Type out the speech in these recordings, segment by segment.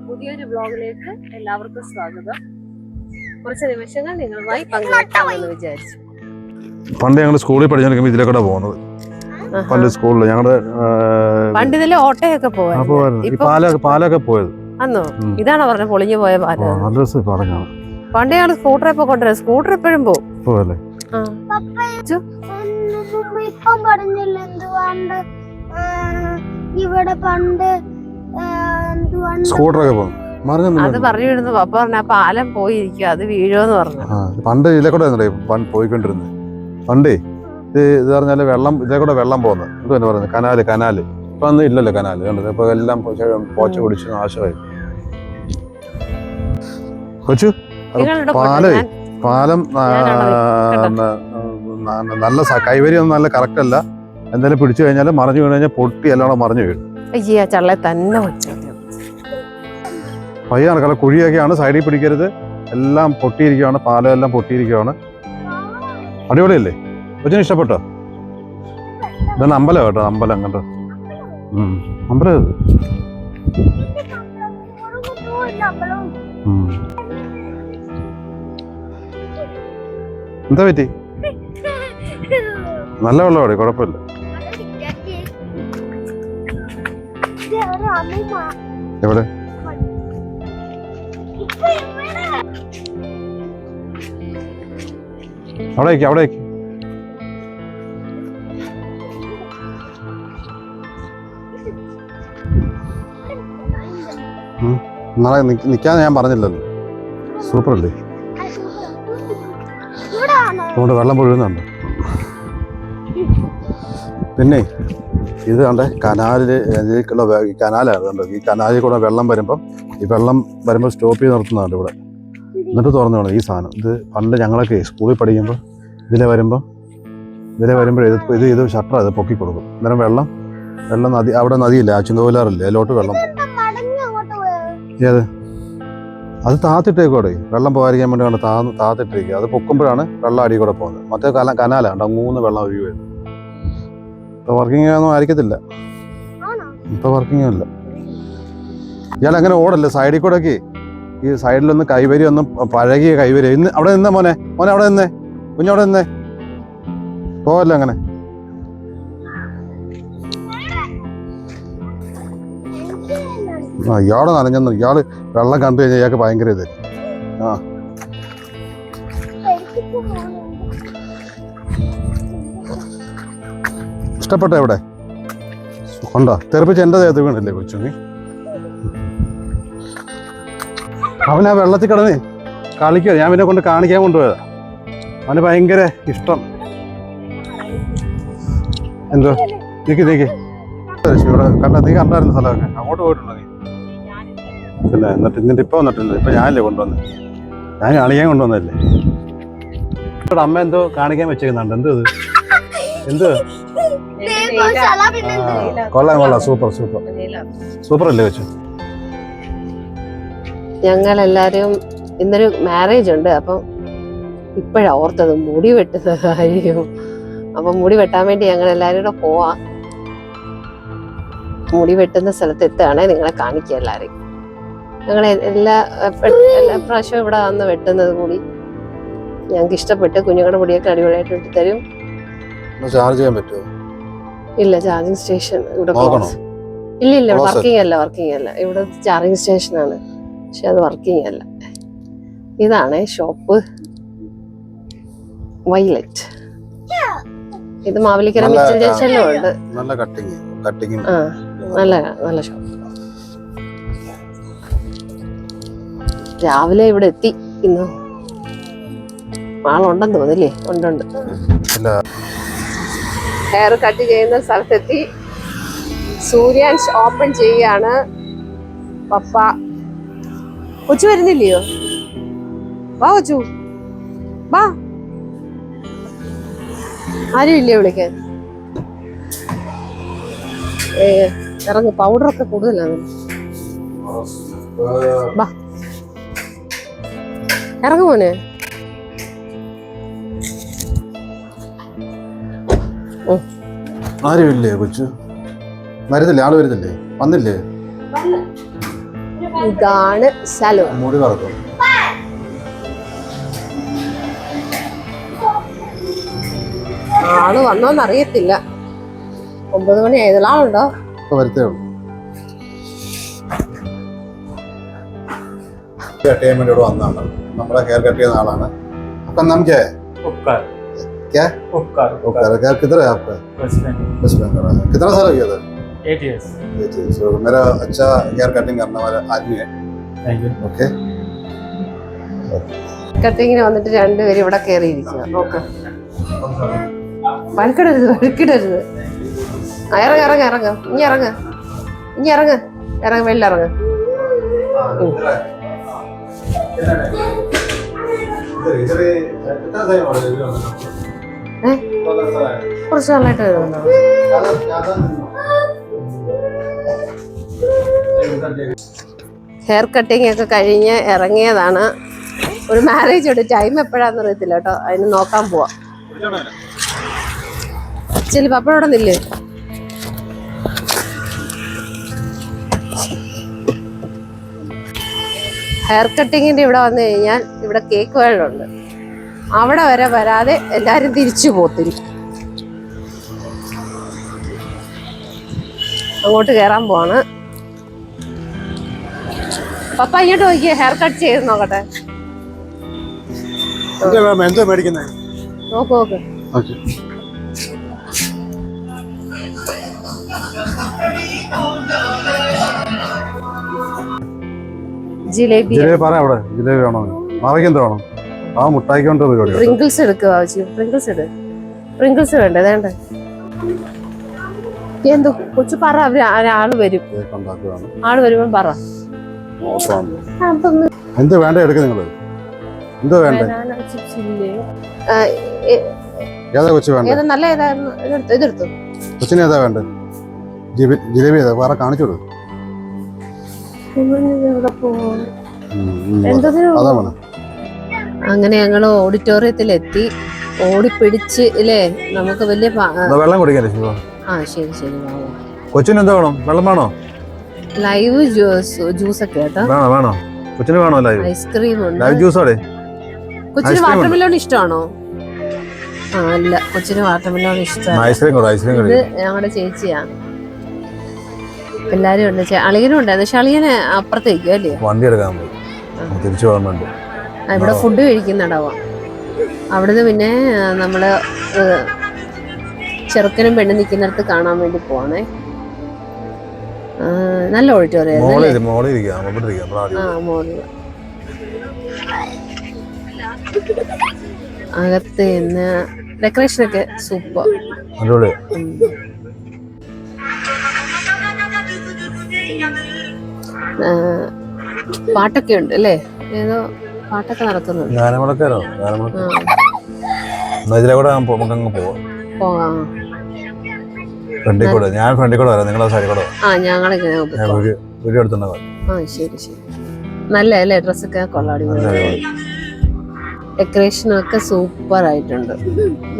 പുതിയൊരു വ്ലോഗിലേക്ക് എല്ലാവർക്കും സ്വാഗതം. കുറച്ച് നിമിഷങ്ങൾ നിങ്ങളുമായി പങ്കുവെക്കാമെന്ന് വിചാരിച്ചു. പണ്ട് ഞങ്ങൾ സ്കൂളിൽ പഠിച്ചിരിക്കുമ്പോൾ ഇതിലെ കൂടെ പോകുന്നത്. പണ്ട് സ്കൂളിൽ ഞങ്ങളുടെ പണ്ട് ഇതിലെ ഓട്ടയൊക്കെ പാലൊക്കെ പോയത്. അന്നോ ഇതാണോ പറഞ്ഞ പൊളിഞ്ഞു പോയ പാലം? പണ്ട് ഞങ്ങൾ സ്കൂട്ടറെ കൊണ്ടുവരാം. സ്കൂട്ടർ എപ്പോഴും പോവല്ലേ? ഇവിടെ പണ്ട് സ്കൂട്ടറൊക്കെ പോകും. അത് പറഞ്ഞു വിടുന്നു. പപ്പ പറഞ്ഞ പാലം പോയിരിക്കും, അത് വീഴോന്ന് പറഞ്ഞു. പണ്ട് ഇതിലെ കൂടെ പോയിക്കൊണ്ടിരുന്നത്. പണ്ടേ ഇത് പറഞ്ഞാല് വെള്ളം ഇതിലെ കൂടെ വെള്ളം പോകുന്നത് എന്ത് തന്നെ പറയുന്നത് കനാല് ഇപ്പൊ ഒന്നും ഇല്ലല്ലോ. കനാല് കണ്ടത് ഇപ്പൊ എല്ലാം പോച്ച പിടിച്ച് നാശമായി. കൊച്ചു പാലം നല്ല കൈവരിയൊന്നും നല്ല കറക്റ്റ് അല്ല. എന്തായാലും പിടിച്ചു കഴിഞ്ഞാൽ മറിഞ്ഞു വീണ് കഴിഞ്ഞാൽ പൊട്ടി എല്ലാം മറിഞ്ഞു വീഴും. പയ്യ നടക്കാതെ കുഴിയൊക്കെയാണ്, സൈഡിൽ പിടിക്കരുത്. എല്ലാം പൊട്ടിയിരിക്കുകയാണ്, പാലം എല്ലാം പൊട്ടിയിരിക്കുകയാണ്. അടിപൊളിയല്ലേ? കൊച്ചിന് ഇഷ്ടപ്പെട്ടോ? ഇതാണ് അമ്പലം കേട്ടോ, അമ്പലം കണ്ടോ? അമ്പലം എന്താ പറ്റി? നല്ല വെള്ളമാണ്, കുഴപ്പമില്ല. എവിടെ? അവിടെ നാളെ നിൽക്കാൻ ഞാൻ പറഞ്ഞില്ലല്ലോ. സൂപ്പർ അല്ലേ? അതുകൊണ്ട് വെള്ളം പൊഴുകുന്നുണ്ട്. പിന്നെ ഇത് കണ്ടേ കനാലാണ് കണ്ടോ. ഈ കനാലിൽ കൂടെ വെള്ളം വരുമ്പം സ്റ്റോപ്പ് ചെയ്ത് നിർത്തുന്നുണ്ട് ഇവിടെ. എന്നിട്ട് തുറന്നു വേണം ഈ സാധനം. ഇത് പണ്ട് ഞങ്ങളൊക്കെ സ്കൂളിൽ പഠിക്കുമ്പോൾ ഇതിലെ വരുമ്പോൾ ഇത് ഷട്ടർ അത് പൊക്കി കൊടുക്കും. അന്നേരം വെള്ളം നദി, അവിടെ നദിയില്ല, ചുങ്കോലാറില്ലേ, അതിലോട്ട് വെള്ളം പോകും. ഏത്? അത് താത്തിട്ടേക്കോടെ വെള്ളം പോകാതിരിക്കാൻ വേണ്ടി കൊണ്ട് താത്തിട്ടിരിക്കുക. അത് പൊക്കുമ്പോഴാണ് വെള്ളം അടി കൂടെ പോകുന്നത്. മറ്റേ കനാലാണ് അങ്ങൂന്ന് വെള്ളം ഒഴുകി വരുന്നത്. ഇപ്പൊ വർക്കിംഗ് ഒന്നും ആയിരിക്കത്തില്ല. ഇപ്പൊ വർക്കിംഗ് ഇല്ല. ഇയാൾ അങ്ങനെ ഓടല്ലേ സൈഡിൽ കൂടെ ഒക്കെ. ഈ സൈഡിലൊന്നും കൈവരി ഒന്നും പഴകിയ കൈവരി. ഇന്ന് അവിടെ നിന്നേ മോനെ അവിടെ നിന്നേ, കുഞ്ഞവിടെ നിന്നേ, പോവല്ലോ അങ്ങനെ. ഇയാള് നനഞ്ഞെന്ന്. ഇയാള് വെള്ളം കണ്ടു കഴിഞ്ഞാൽ ഇയാൾക്ക് ഭയങ്കര ഇത്. ഇഷ്ടപ്പെട്ടോ? എവിടെ കൊണ്ടോ തെറിപ്പിച്ച് എൻ്റെ ദേഹത്ത് വീണില്ലേ കൊച്ചുണ്ണി? അവൻ ആ വെള്ളത്തിൽ കിടന്ന് കളിക്കുക. ഞാൻ പിന്നെ കൊണ്ട് കാണിക്കാൻ കൊണ്ടുപോയതാ. അവന് ഭയങ്കര ഇഷ്ടം. എന്തോ നീക്ക് ഇവിടെ നീ കണ്ടായിരുന്ന സ്ഥലമൊക്കെ അങ്ങോട്ട് പോയിട്ടുണ്ടോ നീ? പിന്നെ എന്നിട്ട് ഇപ്പൊ വന്നിട്ടില്ല. ഇപ്പൊ ഞാനല്ലേ കൊണ്ടുവന്നത്. ഞാൻ കാണിക്കാൻ കൊണ്ടുവന്നല്ലേ. ഇവിടെ അമ്മ എന്തോ കാണിക്കാൻ വെച്ചേക്കുന്നുണ്ട്. എന്തോ ഇത്? എന്തോ? കൊള്ളാം. സൂപ്പർ അല്ലേ വെച്ചു? ഞങ്ങളെല്ലാരും ഇന്നൊരു മാരേജ് ഉണ്ട്. അപ്പം ഇപ്പോഴാ ഓർത്തത് മുടി വെട്ടുന്ന കാര്യം. അപ്പൊ മുടി വെട്ടാൻ വേണ്ടി ഞങ്ങൾ എല്ലാരും കൂടെ പോവാ. മുടി വെട്ടുന്ന സ്ഥലത്ത് എത്തുകയാണെ നിങ്ങളെ കാണിക്കുക എല്ലാരെയും. ഞങ്ങൾ എല്ലാ പ്രാവശ്യവും ഇവിടെ വന്ന് വെട്ടുന്നത് കൂടി ഞങ്ങൾക്ക് ഇഷ്ടപ്പെട്ട്. കുഞ്ഞുങ്ങളുടെ മുടിയൊക്കെ അടിപൊളിയായിട്ട് വെട്ടിത്തരും. ചാർജ് ചെയ്യാൻ പറ്റുമോ? ഇല്ല, ചാർജിങ് സ്റ്റേഷൻ ഇവിടെ ഇല്ല. വർക്കിംഗ് അല്ല. ഇവിടെ ചാർജിങ് സ്റ്റേഷനാണ്, പക്ഷെ അത് വർക്കിംഗ് അല്ല. ഇതാണ് ഷോപ്പ് വൈലറ്റ്. ഇത് മാവേലിക്കര മിച്ചൽ ജംഗ്ഷനിലും ഉണ്ട്. നല്ല ഷോപ്പ്. രാവിലെ ഇവിടെ എത്തി. ഇന്ന് ആളുണ്ടെന്ന് തോന്നില്ലേ? ഉണ്ട്. ഹെയർ കട്ട് ചെയ്യുന്ന സ്ഥലത്തെത്തി. സൂര്യാൻസ് ഓപ്പൺ ചെയ്യാണ്. പപ്പ കൊച്ചു വരുന്നില്ലയോ? വാ കൊച്ചു വാ. ആരും ഇല്ലേ വിളിക്കാൻ? ഇറങ്ങ്. പൗഡറൊക്കെ കൂടുതലാണ്. വാ ഇറങ്ങു മോനെ. ആരുമില്ലേ കൊച്ചു? വരുന്നില്ലേ? ആള് വരുന്നില്ലേ? വന്നില്ലേ? ഇതാണ് സലൂൺ. മുടി വറക്കും. ആള് വന്നോന്ന് അറിയത്തില്ല. 9 മണി ആയതുള്ള ആളുണ്ടോ? ഇപ്പൊ വരത്തേ ഉള്ളൂ. कट ഇവിടെ വന്നാണ്. നമ്മളെ ഹെയർ കട്ട് ചെയ്യുന്ന ആളാണ്. आपका नाम क्या है? उपकार। क्या? उपकार। उपकार। क्या किधर है आपका? वेस्ट बंगाल है। कितना साल हो गया था? 8 years। so, मेरा अच्छा हेयर कटिंग करने वाला आदमी है. Thank you। ओके. കട്ടിങ്ങിന് വന്നിട്ട് രണ്ടുപേരും ഇവിടെ കയറിയിരിക്കുക. ഓക്കെ, വഴക്കിടരുത്. ഇറങ്ങ. ഇനി ഇറങ്ങ. വെള്ളിറങ്ങ. കുറച്ച് നാളായിട്ട് വരുന്നുണ്ടോ? ഹെയർ കട്ടിങ് ഒക്കെ കഴിഞ്ഞ് ഇറങ്ങിയതാണ്. ഒരു മാരേജ് ഉണ്ട്. ടൈം എപ്പോഴാന്ന് അറിയത്തില്ല കേട്ടോ. അതിന് നോക്കാൻ പോവാ. ചെല്ലു, പപ്പടോടെ നില്ലേ. ഹെയർ കട്ടിങ്ങിന്റെ ഇവിടെ വന്നു കഴിഞ്ഞാൽ ഇവിടെ കേക്ക് വേൾഡുണ്ട്. അവിടെ വരെ വരാതെ എല്ലാരും തിരിച്ചു പോത്തിരി. അങ്ങോട്ട് കയറാൻ പോവാണ്. പപ്പ ഇങ്ങോട്ട് നോക്കിയേ, ഹെയർ കട്ട് ചെയ്ത് നോക്കട്ടെ. നോക്ക്. ജിലേബി പറ. അവിടെ ജിലേബി വേണോ? മാവയ്ക്ക് എന്താ വേണം? ആ മുട്ടായിക്കൊണ്ട് പരിപാടി. പ്രിങ്കിൾസ് എടുക്കുക. പ്രിങ്കിൾസ് വേണ്ടേ? വേണ്ട. എന്തോ കൊച്ചു പറ. ആള് വരും. ആള് വരുമ്പോ പറ. എന്ത് വേണ്ട എടുക്ക നിങ്ങള്? എന്തോ വേണ്ട? ഏതാ കൊച്ചു വേണ്ട? നല്ല ഏതായിരുന്നു? ഇതെടുത്തു. കൊച്ചിന് ഏതാ വേണ്ട? ജിലേബി ഏതാ? വേറെ കാണിച്ചു കൊടുക്കും. അങ്ങനെ ഞങ്ങള് ഓഡിറ്റോറിയത്തിലെത്തി. ഓടിപ്പിടിച്ച് ഇല്ലേ, നമുക്ക് വലിയ വെള്ളം കുടിക്കാൻ. ശരി. കൊച്ചിന് എന്താ വേണം? വെള്ളം വേണോ? ലൈവ് ജ്യൂസ് ഒക്കെ കേട്ടോ. വേണോ? കൊച്ചിന് വേണോ ലൈവ്? ഐസ്ക്രീം ഉണ്ട്. ലൈവ് ജ്യൂസോടെ. കൊച്ചിന് വാട്ടർമെലോൺ ഇഷ്ടമാണോ? അല്ല, കൊച്ചിന് വാട്ടർമെലോൺ ഇഷ്ടമാണ്. ഇത് ഞങ്ങളുടെ ചേച്ചിയാണ്. എല്ലാരും ഉണ്ട്. അളിയനും ഉണ്ടായിരുന്നു. പക്ഷെ അളിയന് അപ്പുറത്തേക്കും അല്ലേ വണ്ടി എടുക്കാൻ പോയി. തിരിച്ചു പോകുന്നുണ്ട്. ഇവിടെ ഫുഡ് കഴിക്കുന്നുണ്ടാവാം. അവിടുന്ന് പിന്നെ നമ്മള് ചെറുക്കനും പെണ്ണും നിൽക്കുന്നിടത്ത് കാണാൻ വേണ്ടി പോവാണേ. നല്ല ഓഡിറ്റോറിയം. അകത്ത് ഡെക്കറേഷൻ ഒക്കെ സൂപ്പർ. പാട്ടൊക്കെ ഉണ്ട് അല്ലേ? ഏതോ പാട്ടൊക്കെ നടക്കുന്നുണ്ട്. പോകാം. ഞാൻ ഫ്രണ്ടിൽ കൂടെ വരാം. നിങ്ങളെ സൈഡിൽ കൂടെ. ശരി. നല്ല അല്ലേ? ഡ്രസ്സൊക്കെ കൊള്ളാടി. ഡെക്കറേഷനും ഒക്കെ സൂപ്പർ ആയിട്ടുണ്ട്.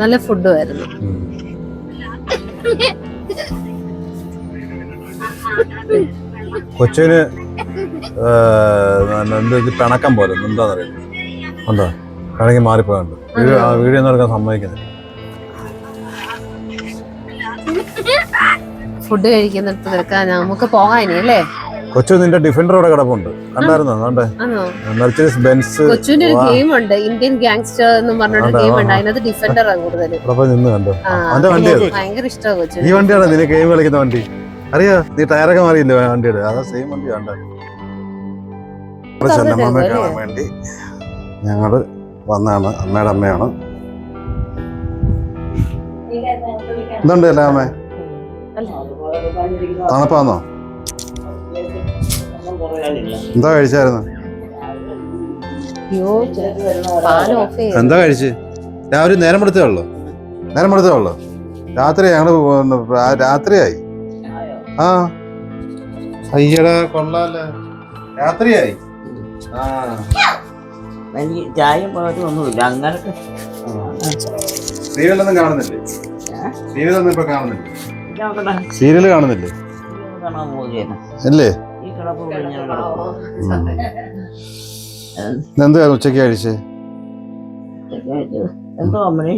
നല്ല ഫുഡും ആയിരുന്നു. കൊച്ചിന് പിണക്കം പോലെ എന്താന്നറിയാം. ഉണ്ടോ? പിണങ്ങി മാറിപ്പോയുണ്ട്. വീഡിയോ ഒന്നും എടുക്കാൻ സമ്മതിക്കുന്നില്ല. ഫുഡ് കഴിക്കുന്നിടത്ത് നിൽക്കാൻ നമുക്ക് പോകാൻ ഇനി അല്ലേ? കൊച്ചു നിന്റെ ഡിഫൻഡർ അവിടെ കിടപ്പുണ്ട്. കണ്ടായിരുന്നോ? Mercedes Benz. കൊച്ചുവിന്റെ ഒരു ഗെയിം ഉണ്ട്, ഇന്ത്യൻ ഗാങ്സ്റ്റർ എന്ന് പറഞ്ഞൊരു ഗെയിം ഉണ്ട്. അതിനകത്ത് ഡിഫൻഡർ ആണ് കൂടുതൽ. ഭയങ്കര ഇഷ്ടമാണ് കൊച്ചു. ഈ വണ്ടിയാണ് നിന്നെ ഗെയിം കളിക്കുന്ന വണ്ടി. അറിയാ? നീ ടയറൊക്കെ മാറിയില്ലേ വണ്ടിയുടെ? അതാ സെയിം വണ്ടി. കണ്ട ചെന്നമ്മയെ കാണാൻ വേണ്ടി ഞങ്ങള് വന്നാണ്. അമ്മയുടെ അമ്മയാണ്. എന്തുണ്ട് അല്ലേ അമ്മേ? തണുപ്പാന്നോ? എന്താ കഴിച്ചായിരുന്നു? എന്താ കഴിച്ച്? രാവിലെ നേരം എടുത്തേ ഉള്ളു. രാത്രി ഞങ്ങള് രാത്രിയായി. അയ്യടാ കൊള്ളാല്ലേ, രാത്രിയായി. ചായയും പാലും ഒന്നുമില്ല. അങ്ങനൊക്കെ സീരിയലൊന്നും കാണുന്നില്ലേ? സീരിയലൊന്നും ഇപ്പൊ കാണുന്നില്ല. സീരിയല് കാണുന്നില്ലേ? കാണാൻ പോവുകയാണ്. അല്ലേ? ഈ കിടപ്പ് കഴിഞ്ഞാൽ എന്തായിരുന്നു ഉച്ചയ്ക്ക് കഴിച്ചേ? എന്തോ അമ്മണി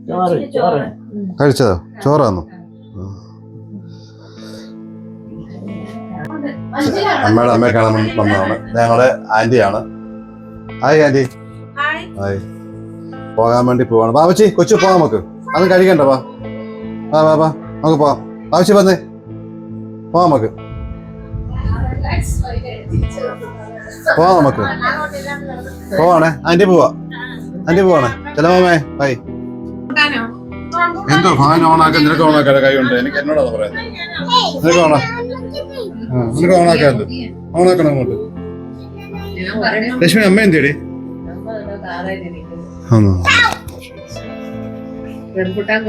ചോറ് കഴിച്ചതോ? ചോറാന്നോ? അമ്മയെ കാണാൻ വന്നതാണ്. ഞങ്ങളുടെ ആന്റിയാണ്. Hi aunty. ഹായ്. പോകാൻ വേണ്ടി പോവാണ്. ബാബച്ചി കൊച്ചു പോവാം, നമുക്ക് അതൊന്നും കഴിക്കണ്ട. വാ വാ വാ വാ നമുക്ക് പോവാം. ബാബച്ചി വന്നേ, പോവാം നമുക്ക്. പോവാം നമുക്ക്. പോവാണേ ആന്റി, പോവാ. ആന്റി പോവാണേ. ചെലവാമേ ബൈ. എന്തോ ഫാൻ ഓണാക്കാൻ നിനക്ക് ഓണാക്കാതെ കൈ ഉണ്ട്. എനിക്ക് എന്നോടാണ് പറയുന്നത്. നിനക്ക് നിനക്ക് ഓണാക്കാമല്ലോ. ഓണാക്കണം അങ്ങോട്ട്. ലക്ഷ്മി അമ്മ എന്തേടി? റംബുട്ടാൻ